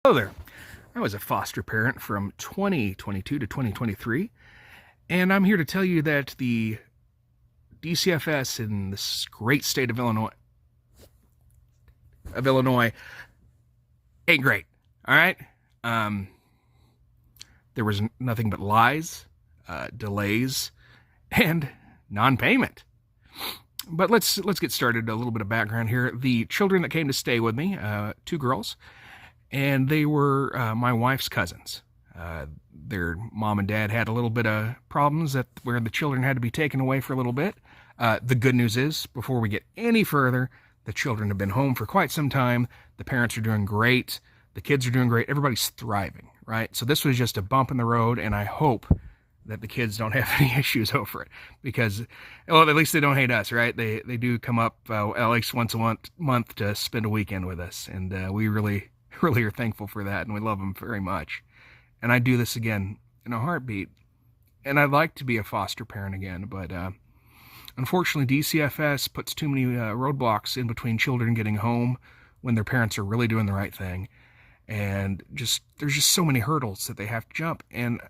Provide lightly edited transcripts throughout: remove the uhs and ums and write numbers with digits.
Hello there. I was a foster parent from 2022 to 2023, and I'm here to tell you that the DCFS in this great state of Illinois ain't great. All right. There was nothing but lies, delays, and non-payment. But let's get started. A little bit of background here. The children that came to stay with me, two girls, and they were my wife's cousins. Their mom and dad had a little bit of problems where the children had to be taken away for a little bit. The good news is, before we get any further, the children have been home for quite some time. The parents are doing great. The kids are doing great. Everybody's thriving, right? So this was just a bump in the road, and I hope that the kids don't have any issues over it, because, well, at least they don't hate us, right? They do come up at least once a month to spend a weekend with us, and we really are thankful for that, and we love them very much. And I'd do this again in a heartbeat, and I'd like to be a foster parent again, but unfortunately DCFS puts too many roadblocks in between children getting home when their parents are really doing the right thing, and there's just so many hurdles that they have to jump, and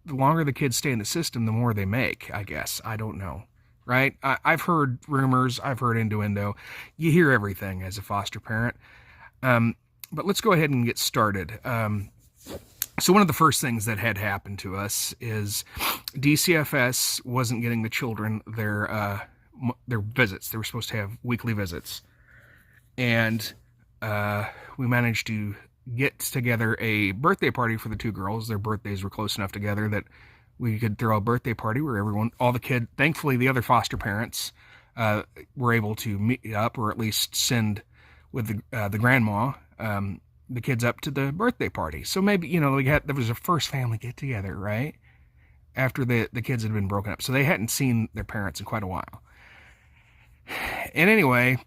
the longer the kids stay in the system, the more they make, I guess. I don't know, right? I've heard rumors, I've heard innuendo. You hear everything as a foster parent. But let's go ahead and get started. So one of the first things that had happened to us is DCFS wasn't getting the children their visits. They were supposed to have weekly visits. And we managed to get together a birthday party for the two girls. Their birthdays were close enough together that we could throw a birthday party where thankfully the other foster parents were able to meet up, or at least send with the grandma the kids up to the birthday party. So maybe, there was a first family get together, right? After the kids had been broken up. So they hadn't seen their parents in quite a while. And anyway,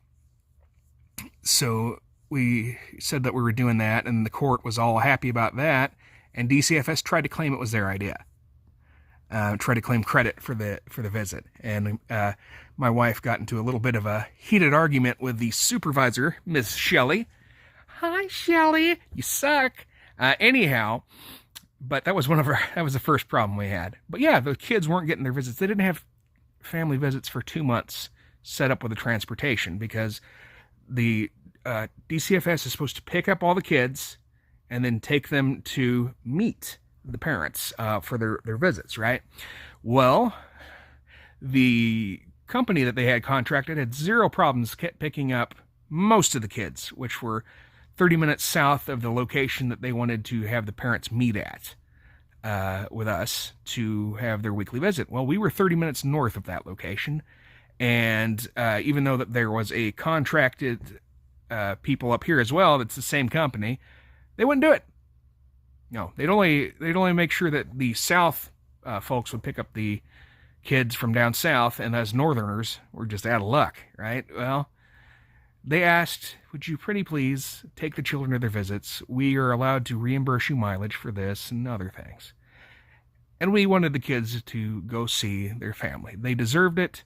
so we said that we were doing that, and the court was all happy about that, and DCFS tried to claim it was their idea. Tried to claim credit for the visit. And my wife got into a little bit of a heated argument with the supervisor, Miss Shelley. Hi, Shelley, you suck. Anyhow, but that was the first problem we had. But yeah, the kids weren't getting their visits. They didn't have family visits for 2 months set up with the transportation, because the DCFS is supposed to pick up all the kids and then take them to meet the parents for their visits, right? Well, the company that they had contracted had zero problems picking up most of the kids, which were 30 minutes south of the location that they wanted to have the parents meet at with us to have their weekly visit. Well, we were 30 minutes north of that location, and even though that there was a contracted people up here as well, that's the same company, they wouldn't do it. No, they'd only make sure that the south folks would pick up the kids from down south, and as northerners were just out of luck, right? Well, they asked, would you pretty please take the children to their visits? We are allowed to reimburse you mileage for this and other things. And we wanted the kids to go see their family. They deserved it.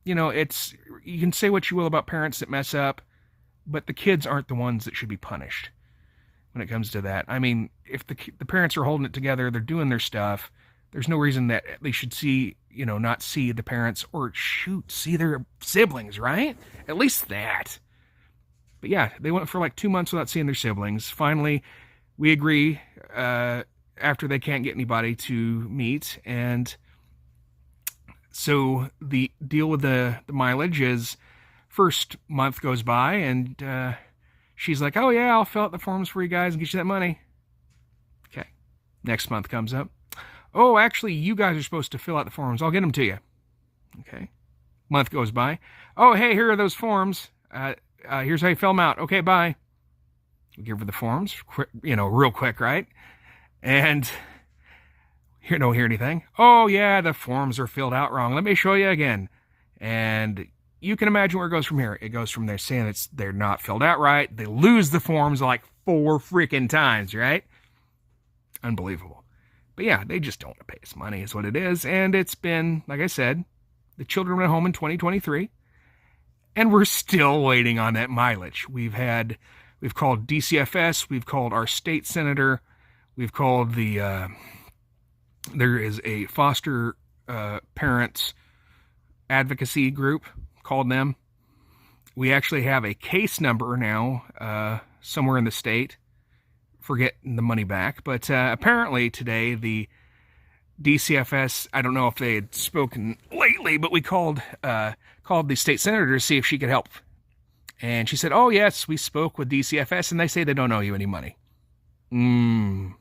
You can say what you will about parents that mess up, but the kids aren't the ones that should be punished when it comes to that. I mean, if the parents are holding it together, they're doing their stuff, there's no reason that they should not see the parents, or see their siblings, right? At least that. But yeah, they went for like 2 months without seeing their siblings. Finally, we agree after they can't get anybody to meet. And so the deal with the mileage is, first month goes by, and she's like, oh yeah, I'll fill out the forms for you guys and get you that money. Okay. Next month comes up. Oh, actually, you guys are supposed to fill out the forms. I'll get them to you. Okay. Month goes by. Oh, hey, here are those forms. Here's how you fill them out. Okay, bye. We give her the forms, real quick, right? And don't hear anything. Oh, yeah, the forms are filled out wrong. Let me show you again. And you can imagine where it goes from here. It goes from there saying they're not filled out right. They lose the forms like 4 freaking times, right? Unbelievable. But yeah, they just don't want to pay us money is what it is. And it's been, like I said, the children went home in 2023. And we're still waiting on that mileage. We've We've called DCFS. We've called our state senator. We've called there is a foster parents advocacy group, called them. We actually have a case number now somewhere in the state for getting the money back. But apparently today the DCFS, I don't know if they had spoken lately, but we called the state senator to see if she could help. And she said, oh, yes, we spoke with DCFS, and they say they don't owe you any money. No,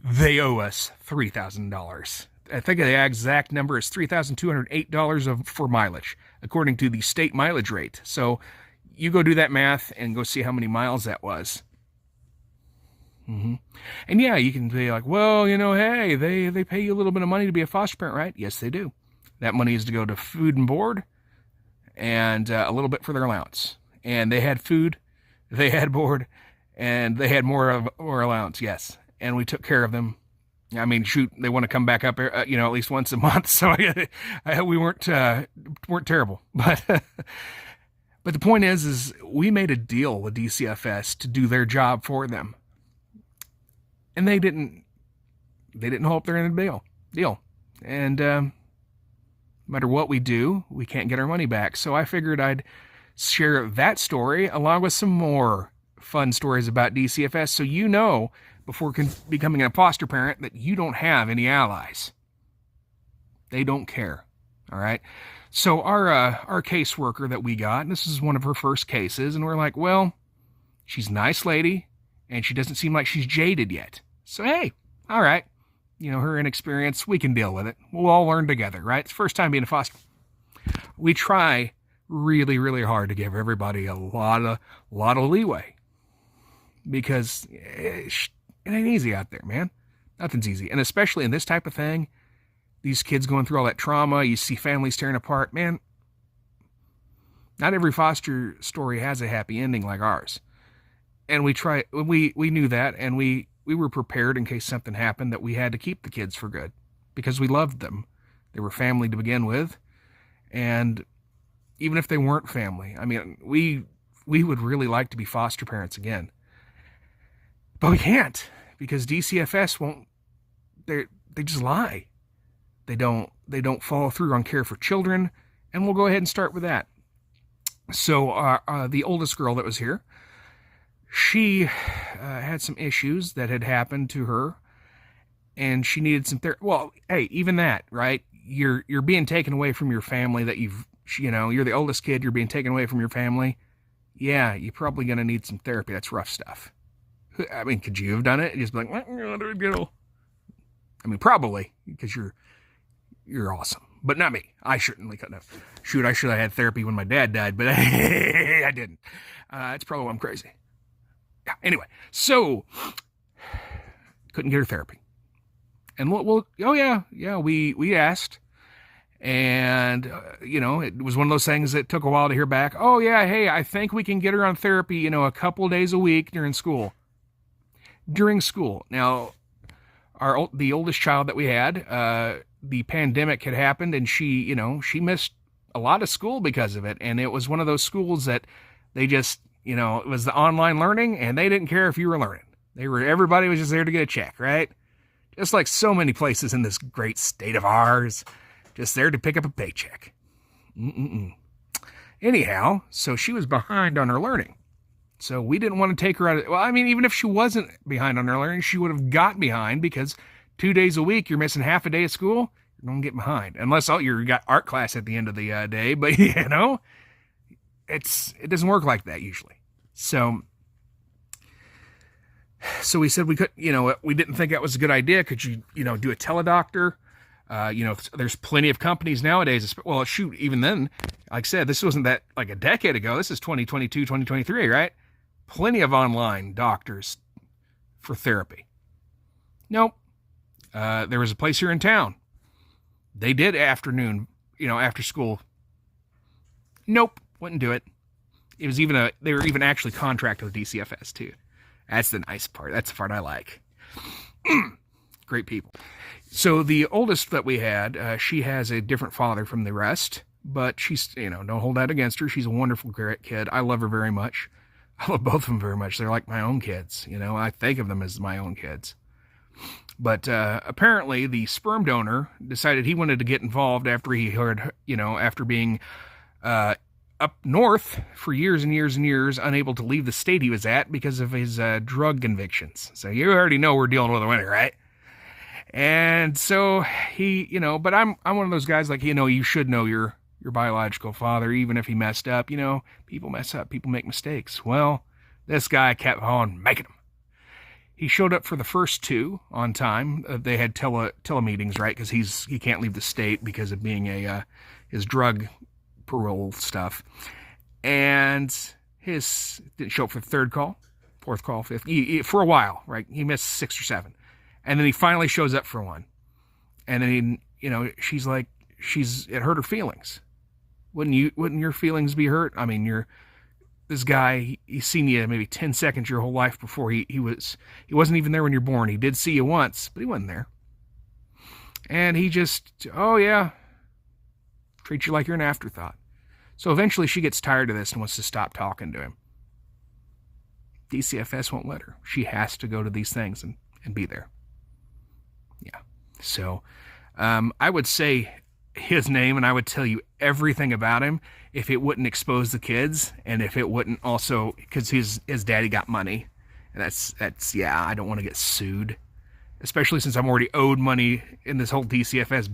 they owe us $3,000. I think the exact number is $3,208 for mileage, according to the state mileage rate. So you go do that math and go see how many miles that was. And yeah, you can be like, well, hey, they pay you a little bit of money to be a foster parent, right? Yes, they do. That money is to go to food and board and a little bit for their allowance. And they had food, they had board, and they had more allowance, yes. And we took care of them. I mean, shoot, they want to come back up, at least once a month. So we weren't terrible. But but the point is we made a deal with DCFS to do their job for them. And they didn't hope they're in the deal. And no matter what we do, we can't get our money back. So I figured I'd share that story along with some more fun stories about DCFS, so before becoming a foster parent that you don't have any allies. They don't care. All right. So our caseworker that we got, and this is one of her first cases, and we're like, well, she's a nice lady, and she doesn't seem like she's jaded yet. So, hey, all right, her inexperience, we can deal with it. We'll all learn together, right? It's the first time being a foster. We try really, really hard to give everybody a lot of leeway, because it ain't easy out there, man. Nothing's easy. And especially in this type of thing, these kids going through all that trauma, you see families tearing apart, man. Not every foster story has a happy ending like ours. And we knew that, and we were prepared in case something happened that we had to keep the kids for good, because we loved them. They were family to begin with. And even if they weren't family, I mean, we would really like to be foster parents again. But we can't, because DCFS won't, they just lie. They don't follow through on care for children, and we'll go ahead and start with that. So the oldest girl that was here, she had some issues that had happened to her, and she needed some therapy. Well, hey, even that, right? You're being taken away from your family that you're the oldest kid, you're being taken away from your family. Yeah, you're probably going to need some therapy. That's rough stuff. I mean, could you have done it? Just be like, I mean, probably, because you're awesome. But not me. I certainly couldn't have. Shoot, I should have had therapy when my dad died, but I didn't. That's probably why I'm crazy. Yeah, anyway, so couldn't get her therapy. And we asked. And, it was one of those things that took a while to hear back. Oh, yeah, hey, I think we can get her on therapy, a couple days a week during school. Now, the oldest child that we had, the pandemic had happened, and she missed a lot of school because of it. And it was one of those schools that they just, it was the online learning, and they didn't care if you were learning. Everybody was just there to get a check, right? Just like so many places in this great state of ours, just there to pick up a paycheck. Anyhow, so she was behind on her learning. So we didn't want to take her out of, well, I mean, even if she wasn't behind on her learning, she would have got behind, because 2 days a week, you're missing half a day of school, you're going to get behind. Unless you got art class at the end of the day, but it doesn't work like that usually. So we said we could, we didn't think that was a good idea. Could you, do a teledoctor? There's plenty of companies nowadays. Well, shoot, even then, like I said, this wasn't that like a decade ago. This is 2022, 2023, right? Plenty of online doctors for therapy. Nope. There was a place here in town. They did afternoon, after school. Nope. Wouldn't do it. It was they were even actually contracted with DCFS too. That's the nice part. That's the part I like. Great people. So the oldest that we had, she has a different father from the rest. but she's, don't hold that against her. She's a wonderful kid. I love her very much. I love both of them very much. They're like my own kids. I think of them as my own kids. But apparently the sperm donor decided he wanted to get involved after he heard, after being up north for years and years and years, unable to leave the state he was at because of his drug convictions. So you already know we're dealing with a winner, right? And so he, but I'm one of those guys like, you should know your biological father, even if he messed up. People mess up, people make mistakes. Well, this guy kept on making them. He showed up for the first two on time. They had telemeetings, right? Because he can't leave the state because of being his drug parole stuff. And his didn't show up for the third call, fourth call, fifth, for a while, right? He missed 6 or 7. And then he finally shows up for one. And then she's like, it hurt her feelings. Wouldn't your feelings be hurt? I mean, this guy, he's seen you maybe 10 seconds your whole life before. He wasn't even there when you're born. He did see you once, but he wasn't there. And he just, oh yeah, treats you like you're an afterthought. So eventually she gets tired of this and wants to stop talking to him. DCFS won't let her. She has to go to these things and be there. Yeah. So I would say his name and I would tell you everything about him if it wouldn't expose the kids and if it wouldn't also, because his daddy got money. And that's I don't want to get sued, especially since I'm already owed money in this whole DCFS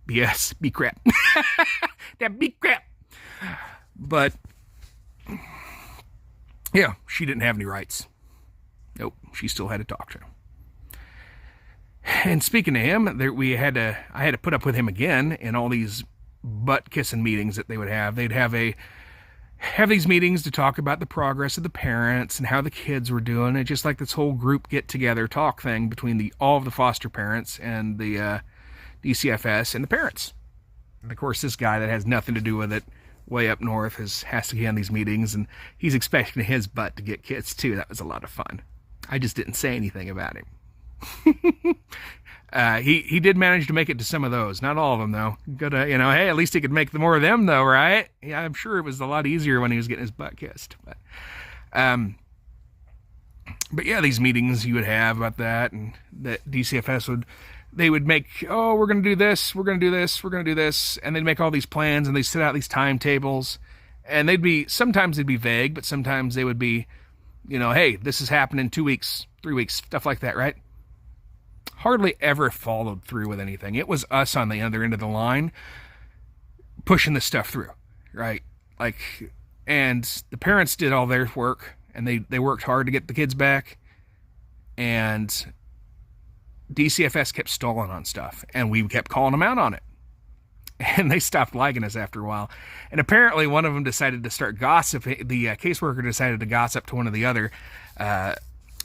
BS B crap. That B crap. But yeah, she didn't have any rights. Nope, she still had to talk to him. And speaking of him, I had to put up with him again in all these butt-kissing meetings that they would have. They'd have these meetings to talk about the progress of the parents and how the kids were doing. And just like this whole group get-together talk thing between all of the foster parents and the DCFS and the parents. And of course, this guy that has nothing to do with it way up north has to get on these meetings, and he's expecting his butt to get kissed too. That was a lot of fun. I just didn't say anything about him. He did manage to make it to some of those, not all of them though. Good, hey, at least he could make more of them though, right? Yeah, I'm sure it was a lot easier when he was getting his butt kissed. But yeah, these meetings you would have about that, and that DCFS would make, oh, we're going to do this, we're going to do this, we're going to do this, and they'd make all these plans and they set out these timetables, and sometimes they'd be vague, but sometimes they would be, hey, this is happening in 2 weeks, 3 weeks, stuff like that, right? Hardly ever followed through with anything. It was us on the other end of the line pushing this stuff through, right? And the parents did all their work, and they worked hard to get the kids back, and DCFS kept stalling on stuff, and we kept calling them out on it. And they stopped liking us after a while. And apparently one of them decided to start gossiping. The caseworker decided to gossip to one of the other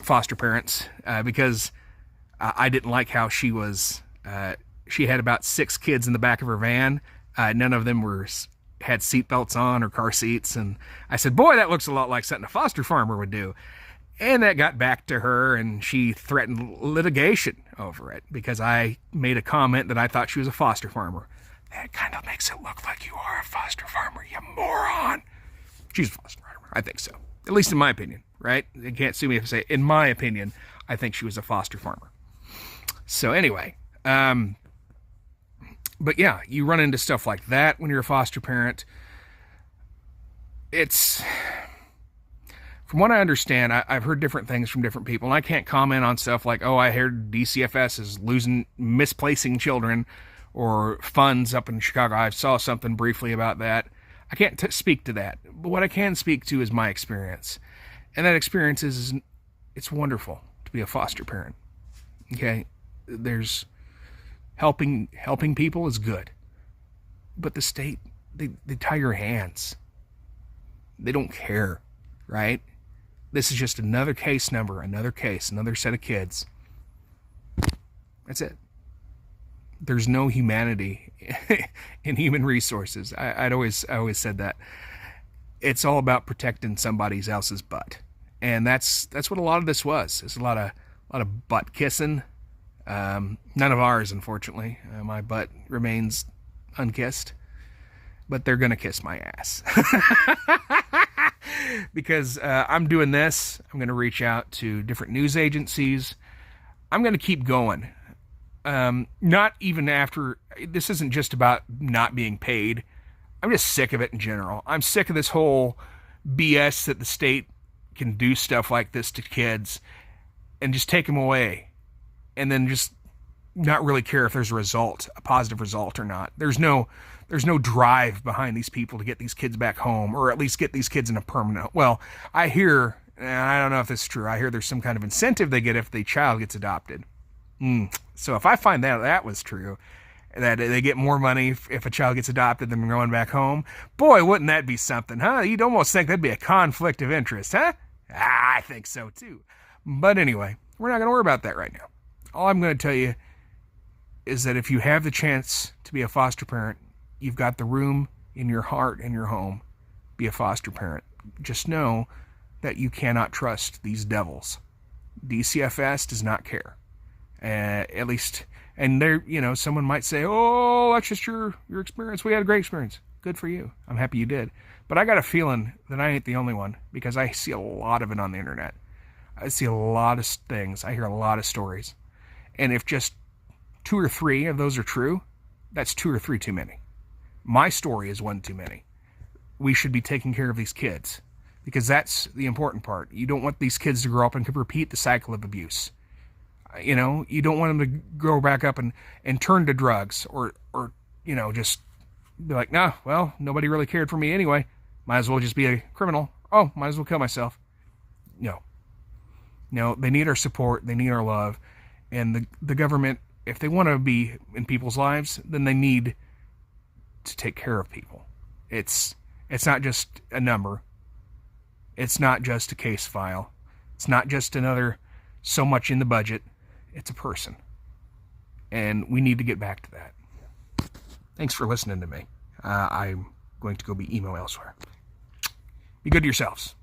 foster parents because I didn't like how she had about 6 kids in the back of her van. None of them had seatbelts on or car seats. And I said, boy, that looks a lot like something a foster farmer would do. And that got back to her, and she threatened litigation over it because I made a comment that I thought she was a foster farmer. That kind of makes it look like you are a foster farmer, you moron. She's a foster farmer. I think so. At least in my opinion, right? They can't sue me if I say, in my opinion, I think she was a foster farmer. So anyway, but yeah, you run into stuff like that when you're a foster parent. It's, from what I understand, I've heard different things from different people, and I can't comment on stuff like, oh, I heard DCFS is misplacing children or funds up in Chicago. I saw something briefly about that. I can't speak to that, but what I can speak to is my experience. And that experience is it's wonderful to be a foster parent. Okay? There's helping people is good. But the state, they tie your hands. They don't care, right? This is just another case number, another set of kids. That's it. There's no humanity in human resources. I always said that. It's all about protecting somebody else's butt. And that's what a lot of this was. It's a lot of butt kissing. None of ours, unfortunately. My butt remains unkissed. but they're going to kiss my ass. Because I'm doing this. I'm going to reach out to different news agencies. I'm going to keep going. Not even after, this isn't just about not being paid. I'm just sick of it in general. I'm sick of this whole BS that the state can do stuff like this to kids and just take them away and then just not really care if there's a result, a positive result or not. There's no drive behind these people to get these kids back home, or at least get these kids in a permanent. Well, I hear, and I don't know if this is true, I hear there's some kind of incentive they get if the child gets adopted. So if I find that was true, that they get more money if a child gets adopted than going back home, boy, wouldn't that be something, huh? You'd almost think that'd be a conflict of interest, huh? I think so too. But anyway, we're not going to worry about that right now. All I'm going to tell you is that if you have the chance to be a foster parent, you've got the room in your heart and your home. Be a foster parent. Just know that you cannot trust these devils. DCFS does not care. At least, and there, someone might say, oh, that's just your experience. We had a great experience. Good for you. I'm happy you did. But I got a feeling that I ain't the only one, because I see a lot of it on the internet. I see a lot of things. I hear a lot of stories. And if just 2 or 3 of those are true, that's 2 or 3 too many. My story is 1 too many. We should be taking care of these kids, because that's the important part. You don't want these kids to grow up and repeat the cycle of abuse. You don't want them to grow back up and turn to drugs or just be like, nah, well, nobody really cared for me anyway. Might as well just be a criminal. Oh, might as well kill myself. No, they need our support. They need our love. And the government, if they want to be in people's lives, then they need to take care of people. It's not just a number. It's not just a case file. It's not just another so much in the budget. It's a person. And we need to get back to that. Thanks for listening to me. I'm going to go be emo elsewhere. Be good to yourselves.